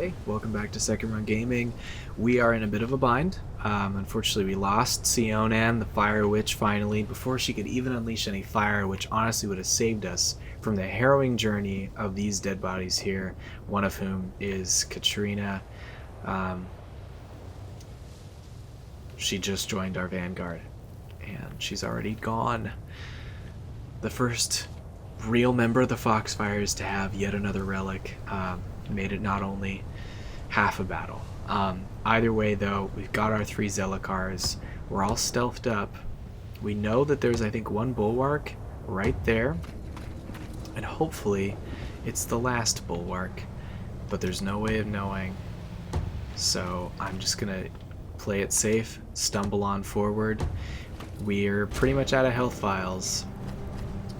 Hey, welcome back to Second Run Gaming. We are in a bit of a bind. Unfortunately, we lost Sionan, the Fire Witch, finally, before she could even unleash any fire, which honestly would have saved us from the harrowing journey of these dead bodies here, one of whom is Katrina. She just joined our vanguard, and she's already gone. The first real member of the Foxfires to have yet another relic. Made it not only half a battle. Either way, though, we've got our 3 Zelikars. We're all stealthed up. We know that there's, I think, 1 bulwark right there, and hopefully it's the last bulwark, but there's no way of knowing. So I'm just gonna play it safe, stumble on forward. We're pretty much out of health vials.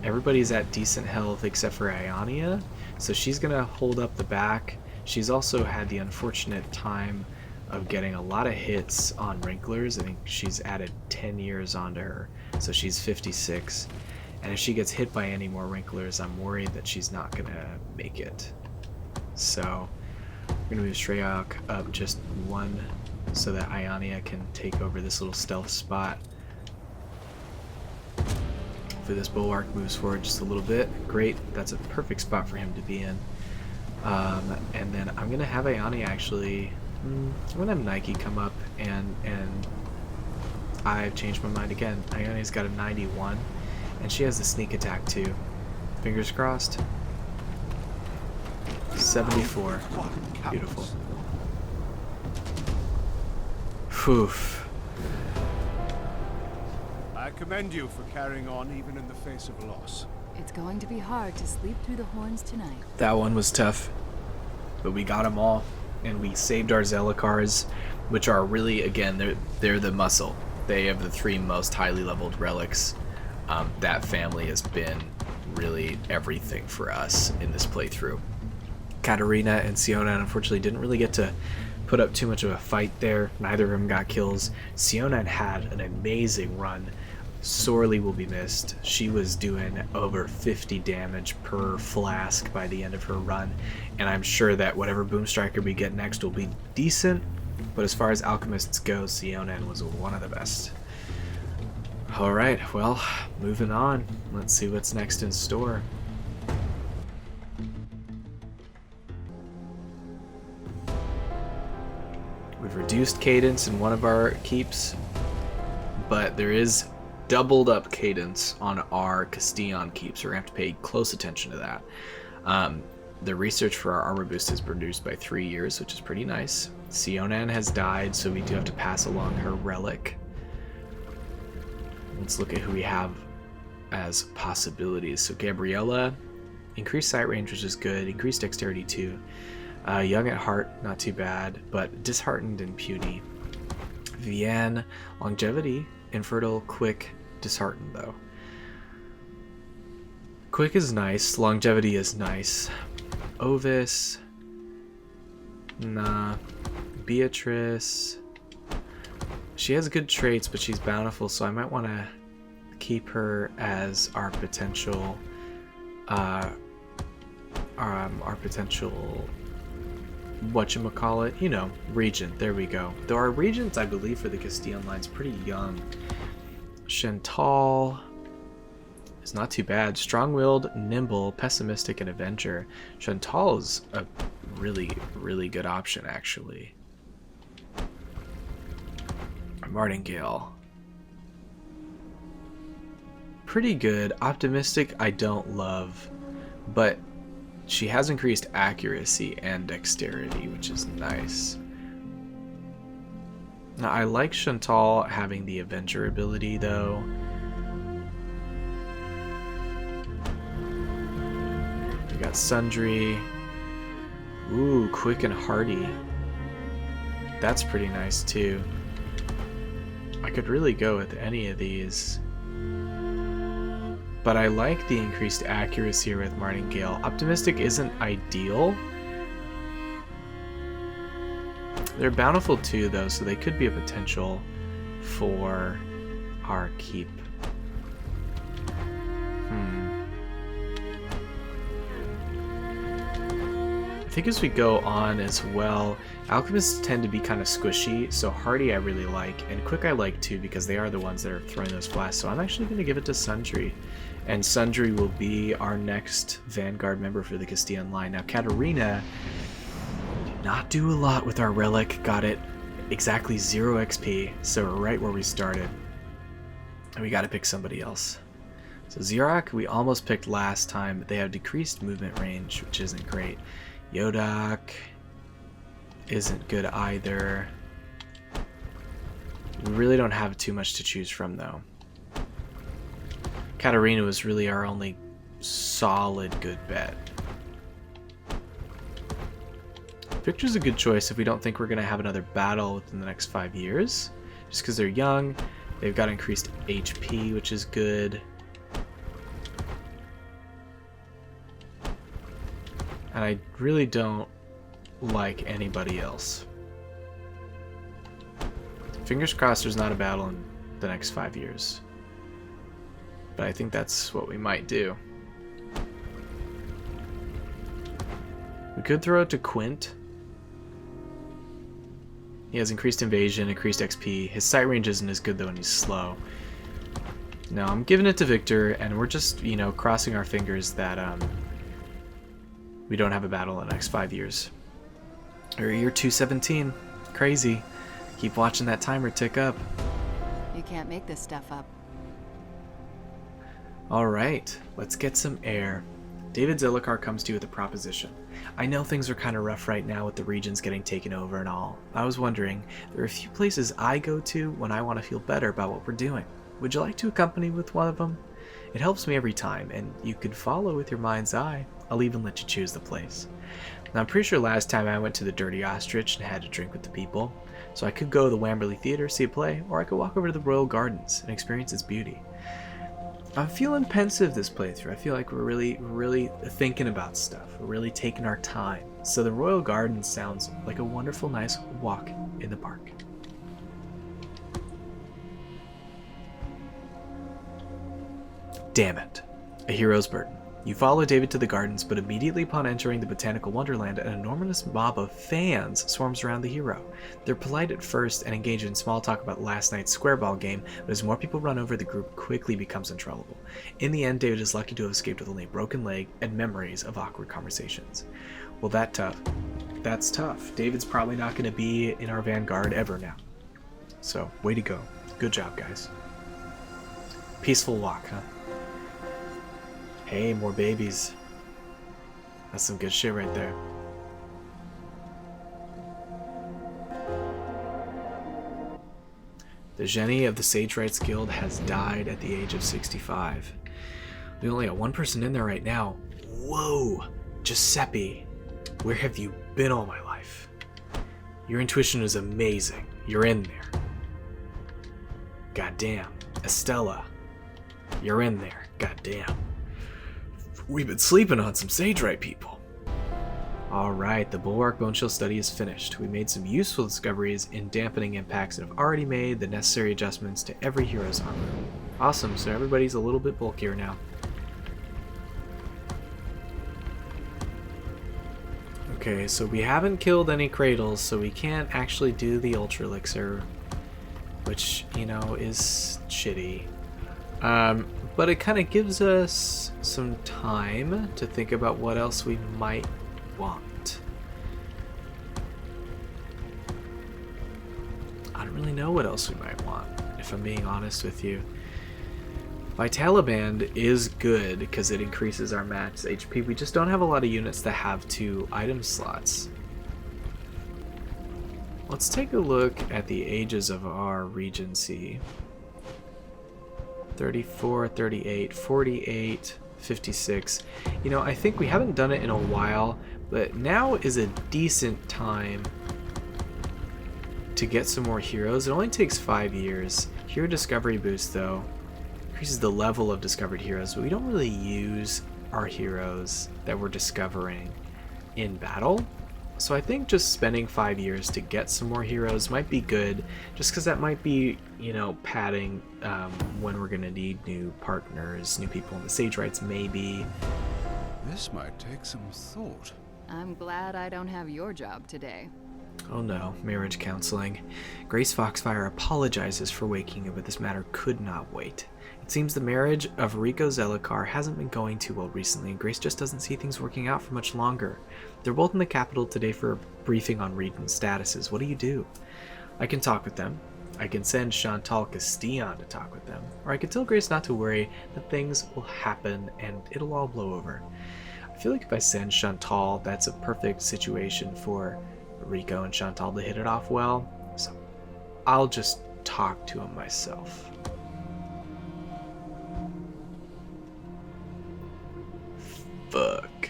Everybody's at decent health except for Ionia, so she's gonna hold up the back. She's also had the unfortunate time of getting a lot of hits on Wrinklers. I think she's added 10 years onto her, so she's 56. And if she gets hit by any more Wrinklers, I'm worried that she's not gonna make it. So we're gonna move Shreyok up just 1 so that Ionia can take over this little stealth spot. This bulwark moves forward just a little bit. Great, that's a perfect spot for him to be in. And then I'm gonna have Ionia actually. I'm gonna have Nike come up, and I've changed my mind again. Ionia's got a 91, and she has the sneak attack too. Fingers crossed. 74. Beautiful. Phew. I commend you for carrying on even in the face of loss. It's going to be hard to sleep through the horns tonight. That one was tough, but we got them all, and we saved our Zelikars, which are really, again, they're the muscle. They have the 3 most highly leveled relics. That family has been really everything for us in this playthrough. Katarina and Sionan unfortunately didn't really get to put up too much of a fight there. Neither of them got kills. Sionan had an amazing run. Sorely will be missed. She was doing over 50 damage per flask by the end of her run, and I'm sure that whatever Boom Striker we get next will be decent, but as far as alchemists go, Sionan was one of the best. Alright, well, moving on. Let's see what's next in store. We've reduced cadence in one of our keeps, but there is doubled up cadence on our Castillon keeps. We're going to have to pay close attention to that. The research for our armor boost is reduced by 3 years, which is pretty nice. Sionan has died, so we do have to pass along her relic. Let's look at who we have as possibilities. So Gabriella, increased sight range, which is good. Increased dexterity too. Young at heart, not too bad, but disheartened and puny. Vianne, longevity, infertile, quick, disheartened though. Quick is nice, longevity is nice. Ovis, nah. Beatrice, she has good traits, but she's bountiful, so I might want to keep her as our potential, whatchamacallit, you know, regent. There we go. Though our regents, I believe, for the Castillon line's pretty young. Chantal is not too bad. Strong-willed, nimble, pessimistic, and avenger. Chantal is a really, really good option, actually. Martingale. Pretty good. Optimistic, I don't love, but she has increased accuracy and dexterity, which is nice. Now, I like Chantal having the Avenger ability, though. We got Sundry. Ooh, quick and hardy. That's pretty nice, too. I could really go with any of these. But I like the increased accuracy with Martingale. Optimistic isn't ideal. They're bountiful too, though, so they could be a potential for our keep. I think as we go on as well, alchemists tend to be kind of squishy, so hardy I really like, and quick I like too because they are the ones that are throwing those flasks, so I'm actually going to give it to Sundry. And Sundry will be our next Vanguard member for the Castilian line. Now Katarina did not do a lot with our relic, got it exactly 0 XP, so we're right where we started. And we got to pick somebody else. So Xerox we almost picked last time, but they have decreased movement range, which isn't great. Yodak isn't good either. We really don't have too much to choose from though. Katarina was really our only solid good bet. Victor's a good choice if we don't think we're going to have another battle within the next 5 years. Just because they're young, they've got increased HP, which is good. And I really don't like anybody else. Fingers crossed there's not a battle in the next 5 years. But I think that's what we might do. We could throw it to Quint. He has increased invasion, increased XP. His sight range isn't as good though and he's slow. No, I'm giving it to Victor and we're just, you know, crossing our fingers that we don't have a battle in the next 5 years. Or year 217. Crazy. Keep watching that timer tick up. You can't make this stuff up. Alright, let's get some air. David Zillicar comes to you with a proposition. I know things are kind of rough right now with the regions getting taken over and all. I was wondering, there are a few places I go to when I want to feel better about what we're doing. Would you like to accompany with one of them? It helps me every time, and you could follow with your mind's eye. I'll even let you choose the place. Now, I'm pretty sure last time I went to the Dirty Ostrich and had to drink with the people, so I could go to the Wamberley Theatre, see a play, or I could walk over to the Royal Gardens and experience its beauty. I'm feeling pensive this playthrough. I feel like we're really thinking about stuff. We're really taking our time. So the Royal Gardens sounds like a wonderful, nice walk in the park. Damn it. A hero's burden. You follow David to the gardens, but immediately upon entering the Botanical Wonderland, an enormous mob of fans swarms around the hero. They're polite at first and engage in small talk about last night's square ball game, but as more people run over, the group quickly becomes untrollable. In the end, David is lucky to have escaped with only a broken leg and memories of awkward conversations. Well, that's tough. David's probably not going to be in our vanguard ever now. So, way to go. Good job, guys. Peaceful walk, huh? Hey, more babies. That's some good shit right there. The Jenny of the Sage Rights Guild has died at the age of 65. We only got one person in there right now. Whoa! Giuseppe, where have you been all my life? Your intuition is amazing. You're in there. Goddamn. Estella, you're in there. Goddamn. We've been sleeping on some Sagerite people. Alright, the Bulwark Bone Chill study is finished. We made some useful discoveries in dampening impacts and have already made the necessary adjustments to every hero's armor. Awesome, so everybody's a little bit bulkier now. Okay, so we haven't killed any cradles, so we can't actually do the Ultra Elixir, which, you know, is shitty. But it kind of gives us some time to think about what else we might want. I don't really know what else we might want, if I'm being honest with you. Vitaliband is good because it increases our max HP. We just don't have a lot of units that have 2 item slots. Let's take a look at the ages of our Regency. 34, 38, 48, 56. You know, I think we haven't done it in a while, but now is a decent time to get some more heroes. It only takes 5 years. Hero Discovery Boost, though, increases the level of discovered heroes, but we don't really use our heroes that we're discovering in battle. So I think just spending 5 years to get some more heroes might be good, just because that might be, you know, padding when we're going to need new partners, new people in the Sage Rights, maybe. This might take some thought. I'm glad I don't have your job today. Oh no, marriage counseling. Grace Foxfire apologizes for waking up, but this matter could not wait. It seems the marriage of Rico Zelicar hasn't been going too well recently, and Grace just doesn't see things working out for much longer. They're both in the capital today for a briefing on Reedon's statuses. What do? I can talk with them. I can send Chantal Castillon to talk with them. Or I can tell Grace not to worry, that things will happen and it'll all blow over. I feel like if I send Chantal, that's a perfect situation for Rico and Chantal to hit it off well. So I'll just talk to him myself. Fuck.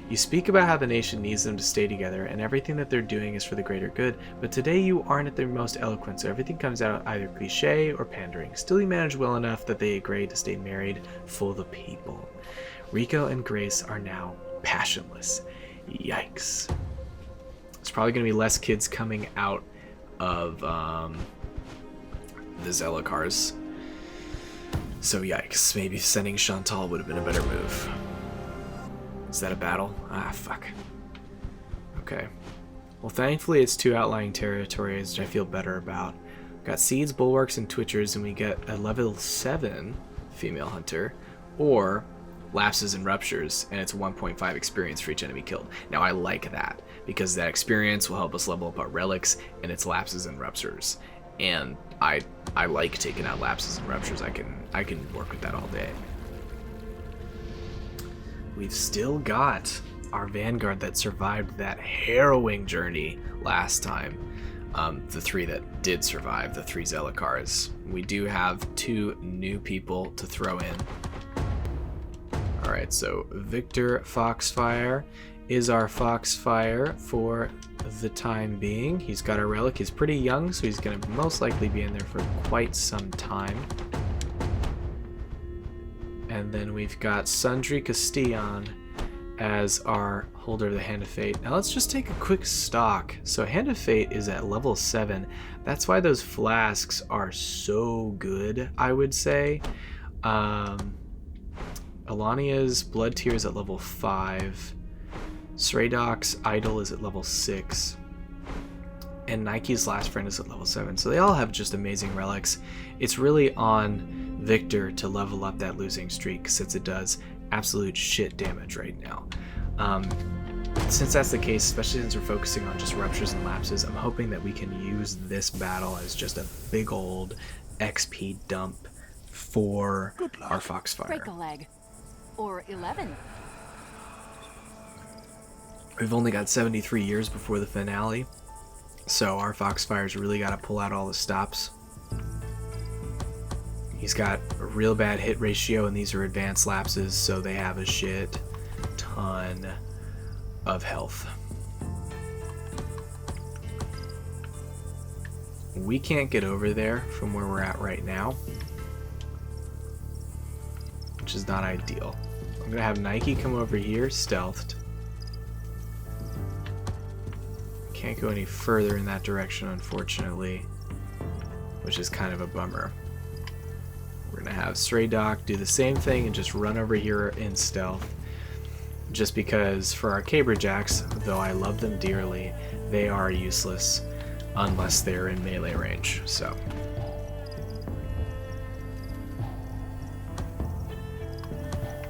You speak about how the nation needs them to stay together and everything that they're doing is for the greater good, but today you aren't at their most eloquent, so everything comes out either cliche or pandering. Still, you manage well enough that they agree to stay married for the people. Rico and Grace are now passionless. Yikes. There's probably going to be less kids coming out of the Zelicars. So yikes, maybe sending Chantal would have been a better move. Is that a battle? Ah, fuck. Okay. Well, thankfully it's 2 outlying territories, which I feel better about. We've got Seeds, Bulwarks, and Twitchers, and we get a level 7 female hunter, or Lapses and Ruptures, and it's 1.5 experience for each enemy killed. Now, I like that, because that experience will help us level up our relics, and it's Lapses and Ruptures. And I like taking out Lapses and Ruptures. I can work with that all day. We've still got our Vanguard that survived that harrowing journey last time. The 3 that did survive, the 3 Zelicars. We do have 2 new people to throw in. Alright, so Victor Foxfire is our Foxfire for the time being. He's got a relic. He's pretty young, so he's going to most likely be in there for quite some time. And then we've got Sundry Castillon as our holder of the Hand of Fate. Now let's just take a quick stock. So Hand of Fate is at level 7. That's why those flasks are so good, I would say. Alania's Blood Tear is at level 5. Sraydoc's Idol is at level 6. And Nike's Last Friend is at level 7. So they all have just amazing relics. It's really on Victor to level up that losing streak, since it does absolute shit damage right now. Since that's the case, especially since we're focusing on just Ruptures and Lapses, I'm hoping that we can use this battle as just a big old XP dump for our Foxfire. Break a leg. Or 11. We've only got 73 years before the finale, so our Foxfire's really got to pull out all the stops. He's got a real bad hit ratio, and these are advanced lapses, so they have a shit ton of health. We can't get over there from where we're at right now, which is not ideal. I'm going to have Nike come over here, stealthed. Can't go any further in that direction, unfortunately, which is kind of a bummer. We're going to have Sraydoc do the same thing and just run over here in stealth. Just because for our Caberjacks, though I love them dearly, they are useless unless they're in melee range. So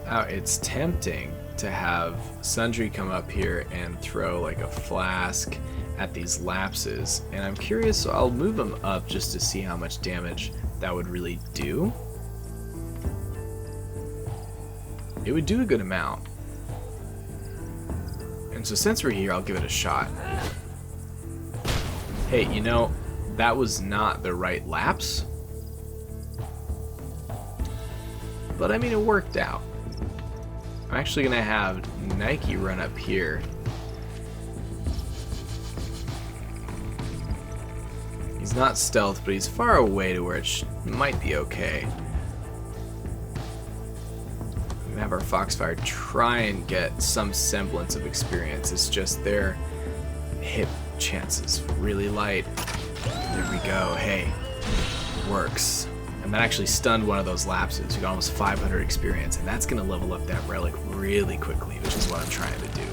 now it's tempting to have Sundry come up here and throw like a flask at these lapses, and I'm curious, so I'll move them up just to see how much damage that would really do. It would do a good amount. And so since we're here, I'll give it a shot. Hey, you know, that was not the right lapse. But I mean, it worked out. I'm actually going to have Nike run up here. He's not stealth, but he's far away to where it might be okay. I'm gonna have our Foxfire try and get some semblance of experience. It's just their hit chances really light. There we go. Hey, works. And that actually stunned one of those lapses. We got almost 500 experience, and that's gonna level up that relic really quickly, which is what I'm trying to do.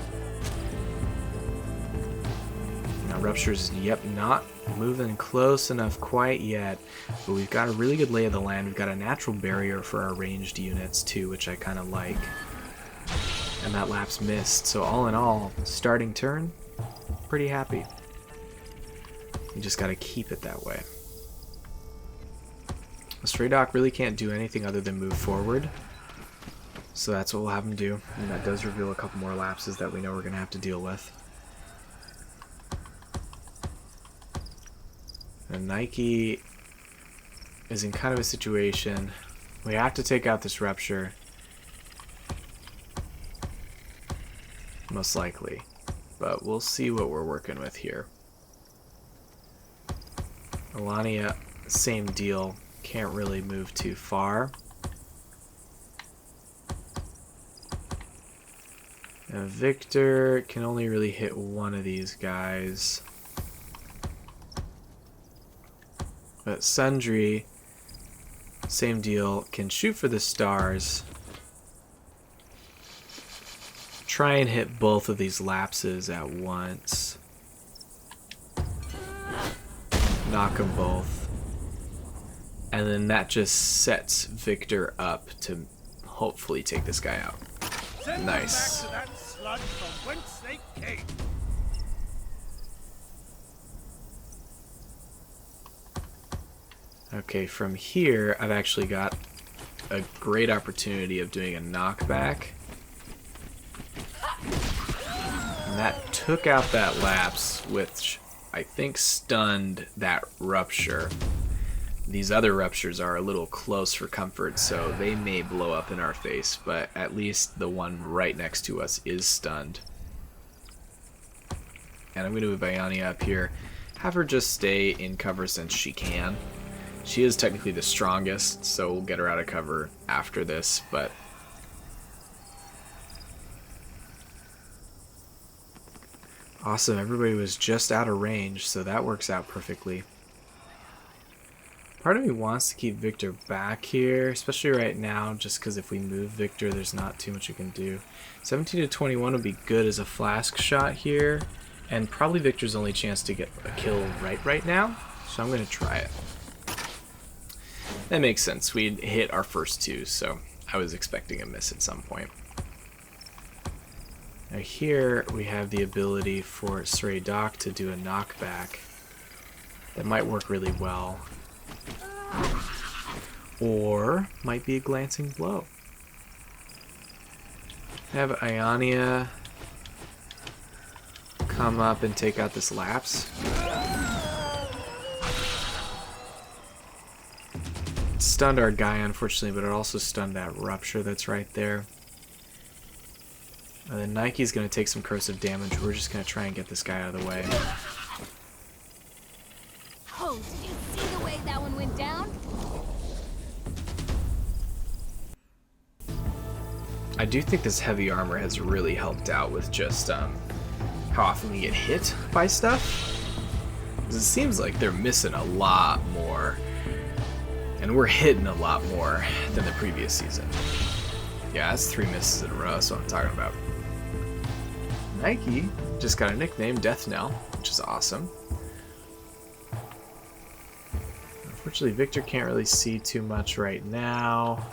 Rupture's, yep, not moving close enough quite yet. But we've got a really good lay of the land. We've got a natural barrier for our ranged units too, which I kind of like. And that lapse missed. So all in all, starting turn, pretty happy. You just got to keep it that way. The Stray Doc really can't do anything other than move forward. So that's what we'll have him do. And that does reveal a couple more lapses that we know we're going to have to deal with. And Nike is in kind of a situation. We have to take out this Rupture. Most likely. But we'll see what we're working with here. Alania, same deal. Can't really move too far. Now Victor can only really hit one of these guys. But Sundry, same deal, can shoot for the stars. Try and hit both of these lapses at once. Knock them both. And then that just sets Victor up to hopefully take this guy out. Nice. Back to that sludge from whence they came. Okay, from here, I've actually got a great opportunity of doing a knockback. And that took out that lapse, which I think stunned that Rupture. These other Ruptures are a little close for comfort, so they may blow up in our face, but at least the one right next to us is stunned. And I'm going to move Iania up here. Have her just stay in cover since she can. She is technically the strongest, so we'll get her out of cover after this, but... Awesome, everybody was just out of range, so that works out perfectly. Part of me wants to keep Victor back here, especially right now, just because if we move Victor, there's not too much we can do. 17 to 21 would be good as a flask shot here, and probably Victor's only chance to get a kill right now, so I'm going to try it. That makes sense. We'd hit our first two, so I was expecting a miss at some point. Now here we have the ability for Stray Doc to do a knockback. That might work really well. Or might be a glancing blow. Have Iania come up and take out this lapse. It stunned our guy, unfortunately, but it also stunned that Rupture that's right there. And then Nike's going to take some corrosive damage. We're just going to try and get this guy out of the way. Oh, did you see the way that one went down? I do think this heavy armor has really helped out with just how often we get hit by stuff. 'Cause it seems like they're missing a lot more. And we're hitting a lot more than the previous season. Yeah, that's 3 misses in a row, that's what I'm talking about. Nike just got a nickname, Death Knell, which is awesome. Unfortunately, Victor can't really see too much right now.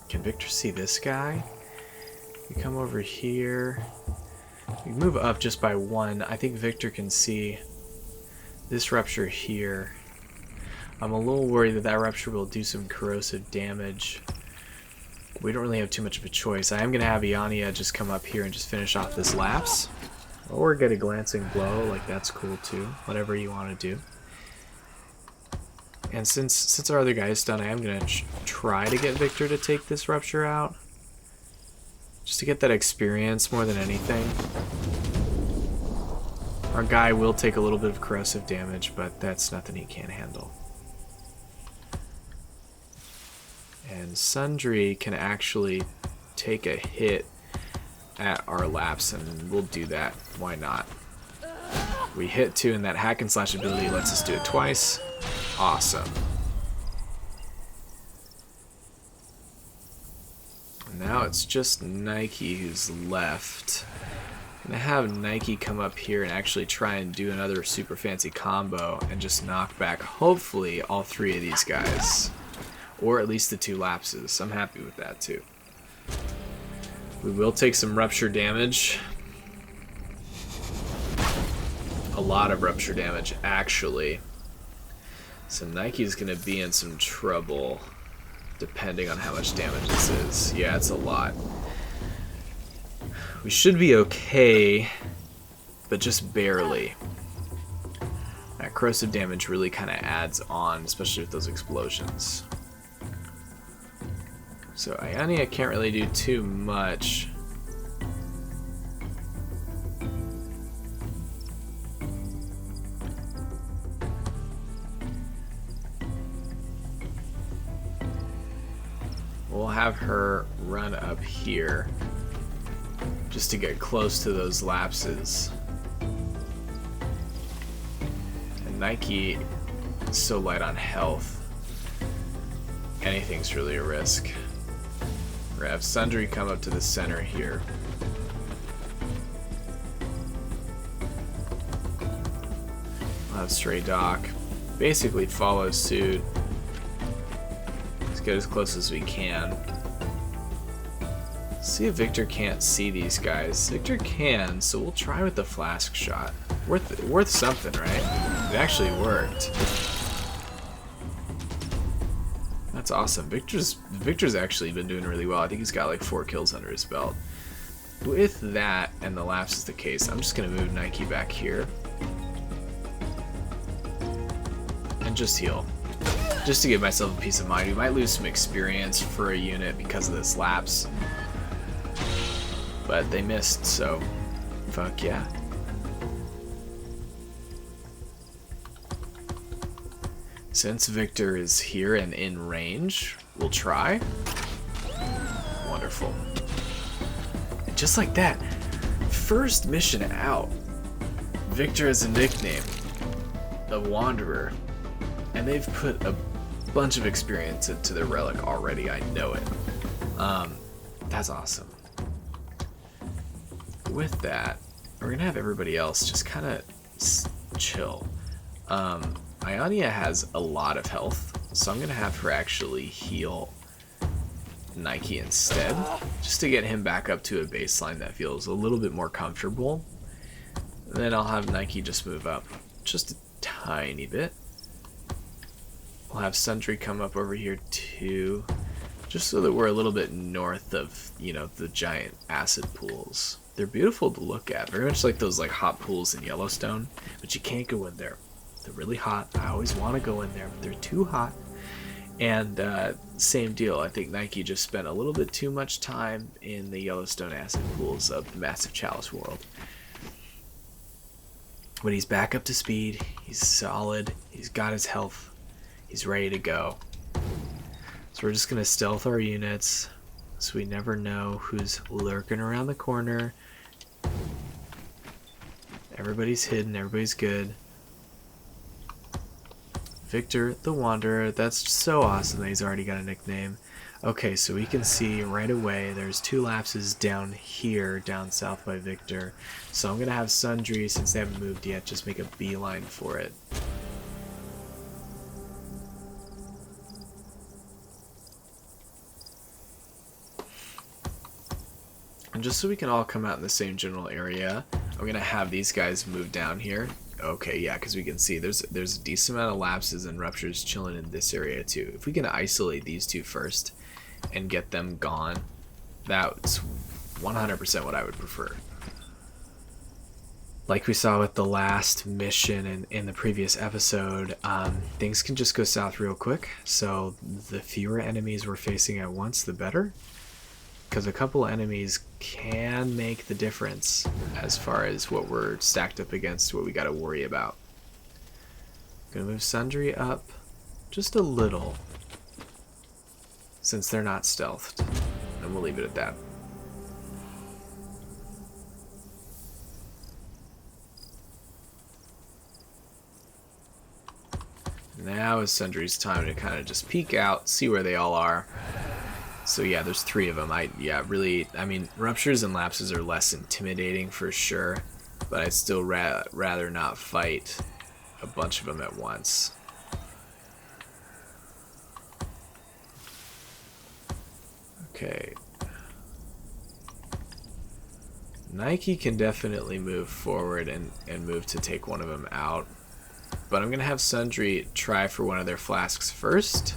Can Victor see this guy? We come over here. We move up just by 1. I think Victor can see this Rupture here. I'm a little worried that that Rupture will do some corrosive damage. We don't really have too much of a choice. I am going to have Iania just come up here and just finish off this lapse. Or get a glancing blow, like that's cool too. Whatever you want to do. And since our other guy is done, I am going to try to get Victor to take this Rupture out. Just to get that experience more than anything. Our guy will take a little bit of corrosive damage, but that's nothing he can't handle. And Sundry can actually take a hit at our lapse, and we'll do that. Why not? We hit 2, and that hack and slash ability lets us do it twice. Awesome. And now it's just Nike who's left. I'm gonna have Nike come up here and actually try and do another super fancy combo and just knock back, hopefully, all 3 of these guys. Or at least the 2 lapses. I'm happy with that, too. We will take some rupture damage. A lot of rupture damage, actually. So Nike's gonna be in some trouble, depending on how much damage this is. Yeah, it's a lot. We should be okay, but just barely. That corrosive damage really kind of adds on, especially with those explosions. So Ionia can't really do too much. We'll have her run up here just to get close to those lapses. And Nike is so light on health. Anything's really a risk. We're gonna have Sundry come up to the center here. We'll have Stray Doc basically follow suit. Let's get as close as we can. See if Victor can't see these guys. Victor can, so we'll try with the flask shot. Worth something, right? It actually worked. That's awesome. Victor's actually been doing really well. I think he's got like 4 kills under his belt. With that, and the lapse is the case, I'm just gonna move Nike back here. And just heal. Just to give myself a peace of mind. We might lose some experience for a unit because of this lapse. But they missed, so fuck yeah. Since Victor is here and in range, we'll try. Wonderful. And just like that, first mission out, Victor has a nickname, the Wanderer, and they've put a bunch of experience into their relic already. I know it. That's awesome. With that, we're gonna have everybody else just kind of chill. Ionia has a lot of health, so I'm gonna have her actually heal Nike instead, just to get him back up to a baseline that feels a little bit more comfortable. And then I'll have Nike just move up just a tiny bit. We'll have Sentry come up over here too, just so that we're a little bit north of, you know, the giant acid pools. They're beautiful to look at, very much like those like hot pools in Yellowstone, but you can't go in there. They're really hot. I always want to go in there, but they're too hot. And same deal. I think Nike just spent a little bit too much time in the Yellowstone acid pools of the massive Chalice world. But he's back up to speed. He's solid. He's got his health. He's ready to go. So we're just going to stealth our units so we never know who's lurking around the corner. Everybody's hidden. Everybody's good. Victor the Wanderer. That's so awesome that he's already got a nickname. Okay, so we can see right away there's 2 lapses down here, down south by Victor. So I'm going to have Sundry, since they haven't moved yet, just make a beeline for it. And just so we can all come out in the same general area, I'm going to have these guys move down here. Okay, yeah, because we can see there's a decent amount of lapses and ruptures chilling in this area too. If we can isolate these 2 first and get them gone, that's 100% what I would prefer. Like we saw with the last mission and in the previous episode, things can just go south real quick. So the fewer enemies we're facing at once, the better. Because a couple enemies can make the difference as far as what we're stacked up against, what we got to worry about. Gonna move Sundry up just a little, since they're not stealthed, and we'll leave it at that. Now is Sundry's time to kind of just peek out, see where they all are. So yeah, there's 3 of them. I mean, ruptures and lapses are less intimidating for sure, but I'd still rather not fight a bunch of them at once. Okay. Nike can definitely move forward and move to take one of them out. But I'm going to have Sundry try for one of their flasks first.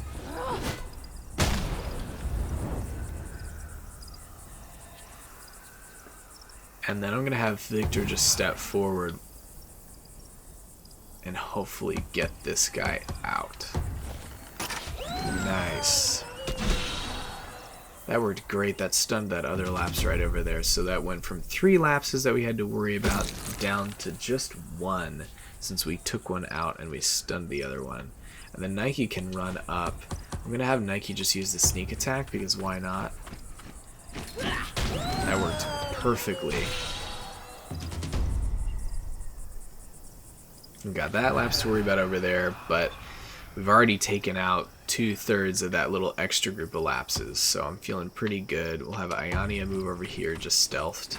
And then I'm going to have Victor just step forward and hopefully get this guy out. Nice. That worked great. That stunned that other lapse right over there. So that went from 3 lapses that we had to worry about down to just 1, since we took one out and we stunned the other one. And then Nike can run up. I'm going to have Nike just use the sneak attack, because why not? That worked perfectly. We've got that lapse to worry about over there, but we've already taken out 2/3 of that little extra group of lapses, so I'm feeling pretty good. We'll have Ionia move over here, just stealthed.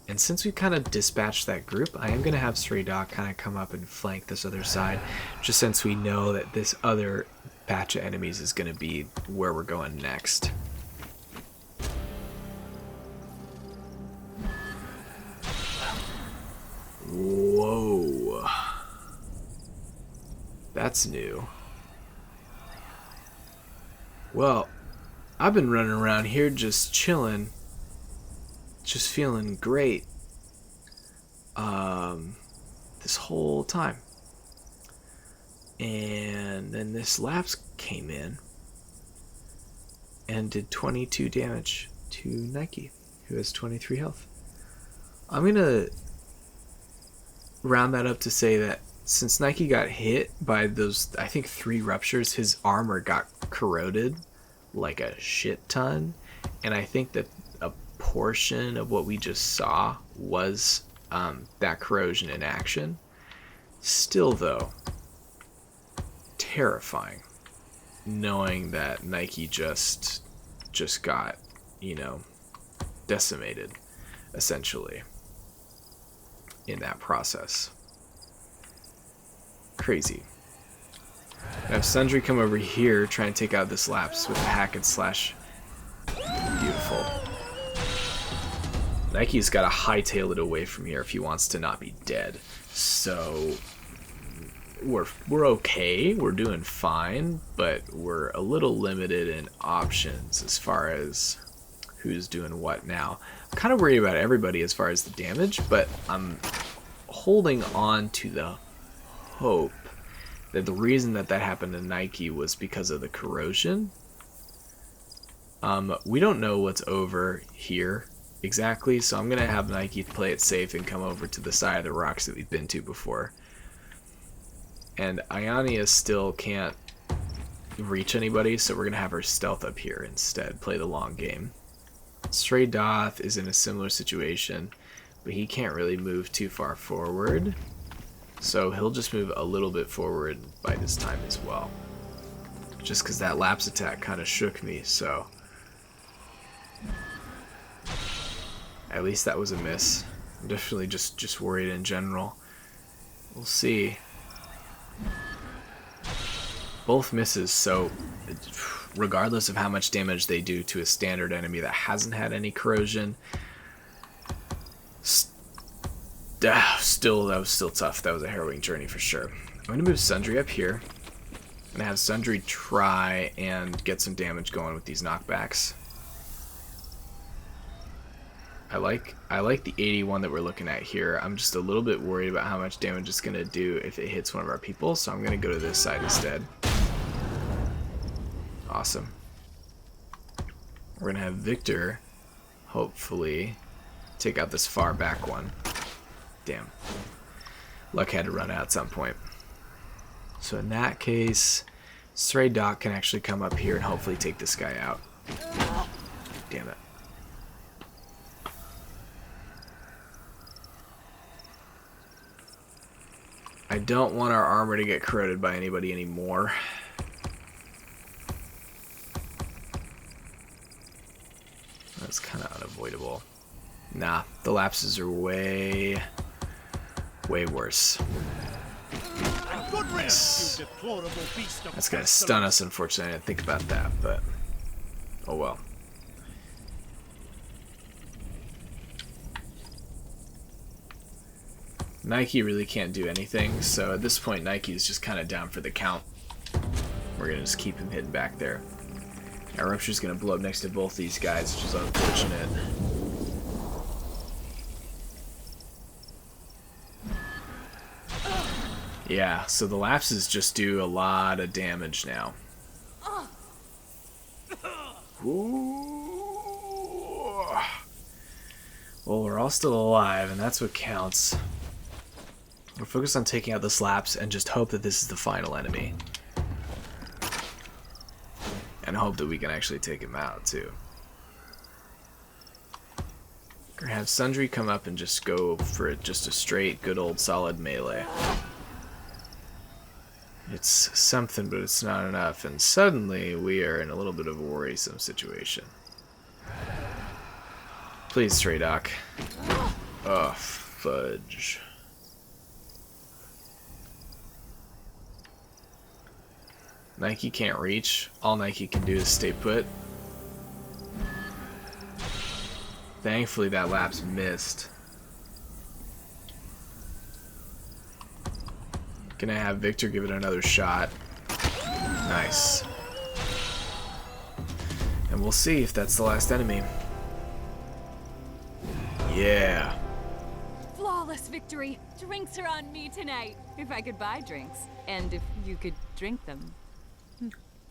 And since we kind of dispatched that group, I am going to have Stray Dog kind of come up and flank this other side, just since we know that this other batch of enemies is going to be where we're going next. Whoa. That's new. Well, I've been running around here just chilling, just feeling great this whole time. And then this lapse came in and did 22 damage to Nike, who has 23 health. I'm going to round that up to say that since Nike got hit by those, I think, 3 ruptures, his armor got corroded like a shit ton. And I think that a portion of what we just saw was that corrosion in action. Still, though, terrifying knowing that Nike just got, decimated, essentially, in that process. Crazy. Have Sundry come over here, try and take out this lapse with a hack and slash. Beautiful. Nike's got to hightail it away from here if he wants to not be dead. So we're okay, we're doing fine, but we're a little limited in options as far as who's doing what now. I'm kind of worried about everybody as far as the damage, but I'm holding on to the hope that the reason that happened to Nike was because of the corrosion. We don't know what's over here exactly, so I'm gonna have Nike play it safe and come over to the side of the rocks that we've been to before. And Ionia still can't reach anybody, so we're gonna have her stealth up here instead, play the long game. Stray Doth is in a similar situation, but he can't really move too far forward, so he'll just move a little bit forward by this time as well. Just because that lapse attack kind of shook me, so at least that was a miss. I'm definitely just worried in general. We'll see. Both misses, so regardless of how much damage they do to a standard enemy that hasn't had any corrosion, that was still tough. That was a harrowing journey for sure. I'm going to move Sundry up here and have Sundry try and get some damage going with these knockbacks. I like the 81 that we're looking at here. I'm just a little bit worried about how much damage it's going to do if it hits one of our people, so I'm going to go to this side instead. Awesome. We're going to have Victor, hopefully, take out this far back one. Damn. Luck had to run out at some point. So in that case, Stray Doc can actually come up here and hopefully take this guy out. Damn it. I don't want our armor to get corroded by anybody anymore. That's kind of unavoidable. Nah, the lapses are way worse. Nice. That's gonna stun us, unfortunately. I didn't think about that, but oh well. Nike really can't do anything, so at this point Nike is just kind of down for the count. We're gonna just keep him hidden back there. Our Rupture's gonna blow up next to both these guys, which is unfortunate. Yeah, so the lapses just do a lot of damage now. Ooh. Well, we're all still alive, and that's what counts. We're focused on taking out this lapse and just hope that this is the final enemy. And hope that we can actually take him out, too. We're gonna have Sundry come up and just go for just a straight, good old solid melee. It's something, but it's not enough, and suddenly we are in a little bit of a worrisome situation. Please, Stray Doc. Oh, fudge. Nike can't reach. All Nike can do is stay put. Thankfully, that lapse missed. Gonna have Victor give it another shot. Nice. And we'll see if that's the last enemy. Yeah. Flawless victory. Drinks are on me tonight. If I could buy drinks, and if you could drink them.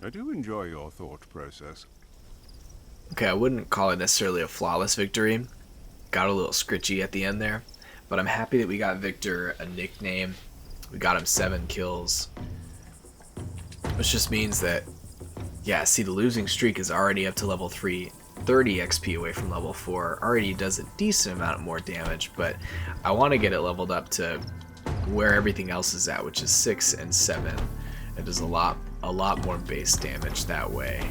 I do enjoy your thought process. Okay, I wouldn't call it necessarily a flawless victory. Got a little scritchy at the end there. But I'm happy that we got Victor a nickname. We got him 7 kills. Which just means that, yeah, see, the losing streak is already up to level 3, 30 XP away from level 4. Already does a decent amount more damage, but I want to get it leveled up to where everything else is at, which is 6 and 7. It does a lot more base damage that way.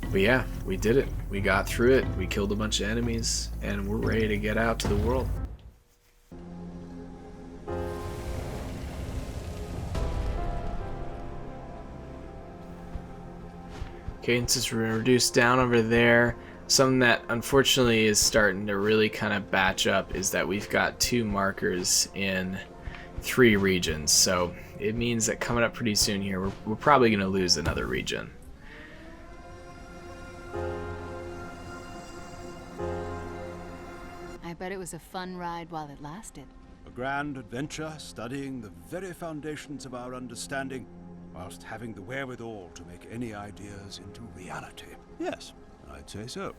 But yeah, we did it. We got through it. We killed a bunch of enemies, and we're ready to get out to the world. Cadence is reduced down over there. Something that unfortunately is starting to really kind of batch up is that we've got 2 markers in 3 regions. So it means that coming up pretty soon here, we're probably going to lose another region. I bet it was a fun ride while it lasted. A grand adventure studying the very foundations of our understanding, whilst having the wherewithal to make any ideas into reality. Yes, I'd say so.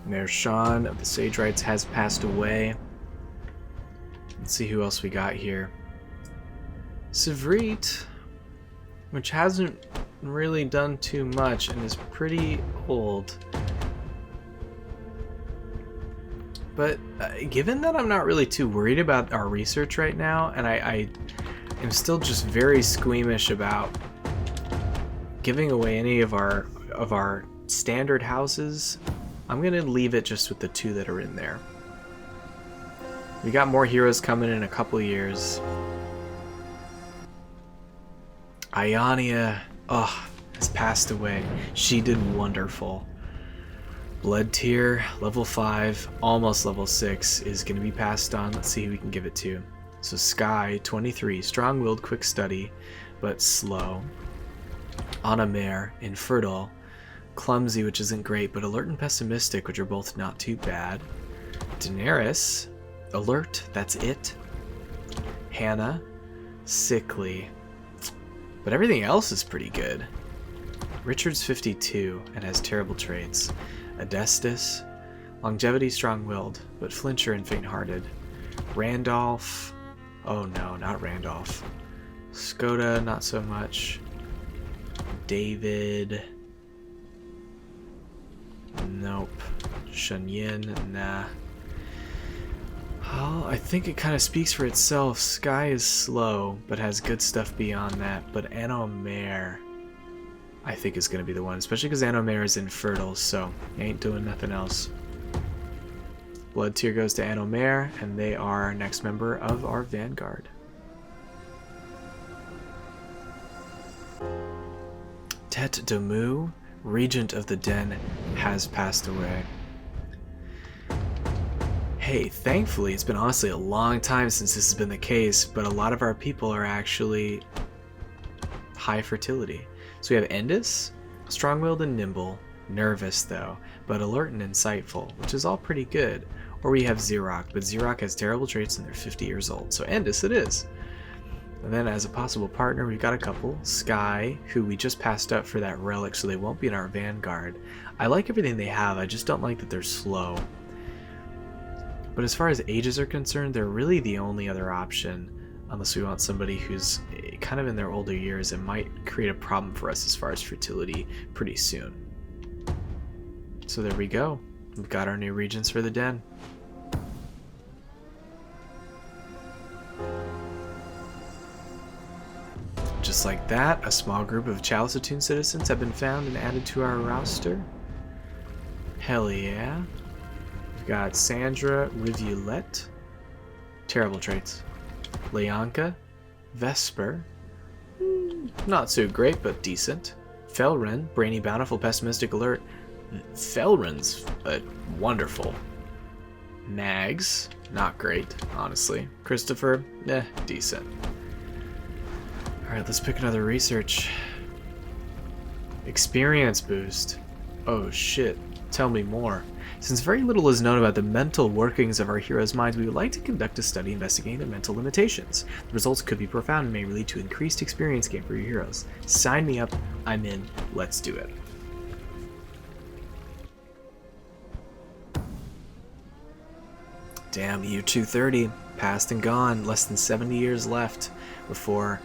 Mayor Sean of the Sage Rights has passed away. Let's see who else we got here. Savreet, which hasn't really done too much and is pretty old. But given that I'm not really too worried about our research right now, and I am still just very squeamish about giving away any of our standard houses, I'm gonna leave it just with the 2 that are in there. We got more heroes coming in a couple years. Ionia, has passed away. She did wonderful. Blood tier, level 5, almost level 6, is going to be passed on. Let's see who we can give it to. So Sky, 23, strong-willed, quick study, but slow. Anna Mare, infertile. Clumsy, which isn't great, but alert and pessimistic, which are both not too bad. Daenerys, alert, that's it. Hannah, sickly. But everything else is pretty good. Richard's 52 and has terrible traits. Adestus, longevity, strong-willed, but flincher and faint-hearted. Randolph, oh no, not Randolph. Skoda, not so much. David, nope. Shunyin, nah. Well, I think it kind of speaks for itself. Sky is slow, but has good stuff beyond that. But Anna Mare, I think is going to be the one, especially because Anomare is infertile, so ain't doing nothing else. Blood tier goes to Anomare, and they are our next member of our Vanguard. Tet Domu, Regent of the Den, has passed away. Hey, thankfully, it's been honestly a long time since this has been the case, but a lot of our people are actually high fertility. So we have Endis, strong-willed and nimble, nervous though, but alert and insightful, which is all pretty good. Or we have Xerox, but Xerox has terrible traits and they're 50 years old, so Endis it is. And then as a possible partner, we've got a couple. Sky, who we just passed up for that relic, so they won't be in our Vanguard. I like everything they have, I just don't like that they're slow. But as far as ages are concerned, they're really the only other option, unless we want somebody who's kind of in their older years and might create a problem for us as far as fertility pretty soon. So there we go. We've got our new regents for the den. Just like that, a small group of Chalice attuned citizens have been found and added to our roster. Hell yeah. We've got Sandra Rivulet. Terrible traits. Leonka, Vesper, not so great, but decent. Felren, brainy, bountiful, pessimistic, alert. Felren's wonderful. Nags, not great, honestly. Christopher, decent. Alright, let's pick another research. Experience boost. Oh shit, tell me more. Since very little is known about the mental workings of our heroes' minds, we would like to conduct a study investigating their mental limitations. The results could be profound and may lead to increased experience gain for your heroes. Sign me up, I'm in, let's do it. Damn, U-230, past and gone, less than 70 years left before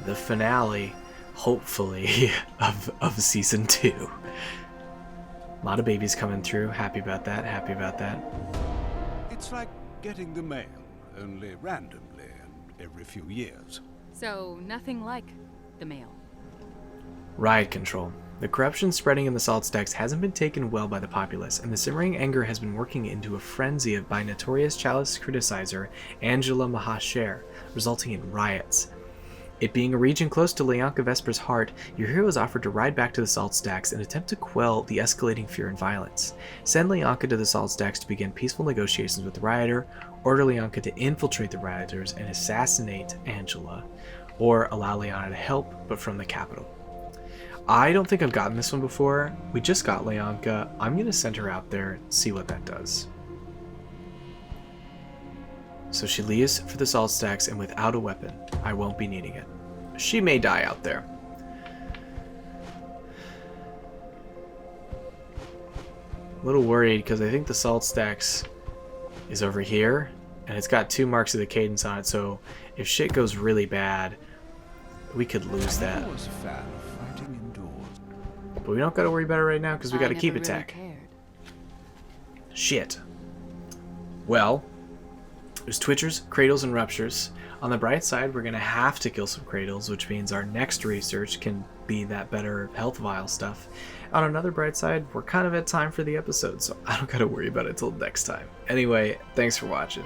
the finale, hopefully, of Season 2. A lot of babies coming through. Happy about that. Happy about that. It's like getting the mail, only randomly and every few years. So, nothing like the mail. Riot control. The corruption spreading in the salt stacks hasn't been taken well by the populace, and the simmering anger has been working into a frenzy by notorious Chalice criticizer Angela Mahasher, resulting in riots. It being a region close to Leonka Vesper's heart, your hero is offered to ride back to the salt stacks and attempt to quell the escalating fear and violence. Send Leonka to the salt stacks to begin peaceful negotiations with the rioter, order Leonka to infiltrate the rioters and assassinate Angela, or allow Leona to help, but from the capital. I don't think I've gotten this one before. We just got Leonka. I'm going to send her out there and see what that does. So she leaves for the salt stacks, and without a weapon, I won't be needing it. She may die out there. A little worried because I think the salt stacks is over here, and it's got 2 marks of the cadence on it, so if shit goes really bad, we could lose that. I was a fan of fighting indoors. But we don't got to worry about it right now because we got to keep attack. Cared. Shit. Well, there's Twitchers, Cradles, and Ruptures. On the bright side, we're going to have to kill some Cradles, which means our next research can be that better health vial stuff. On another bright side, we're kind of at time for the episode, so I don't got to worry about it till next time. Anyway, thanks for watching.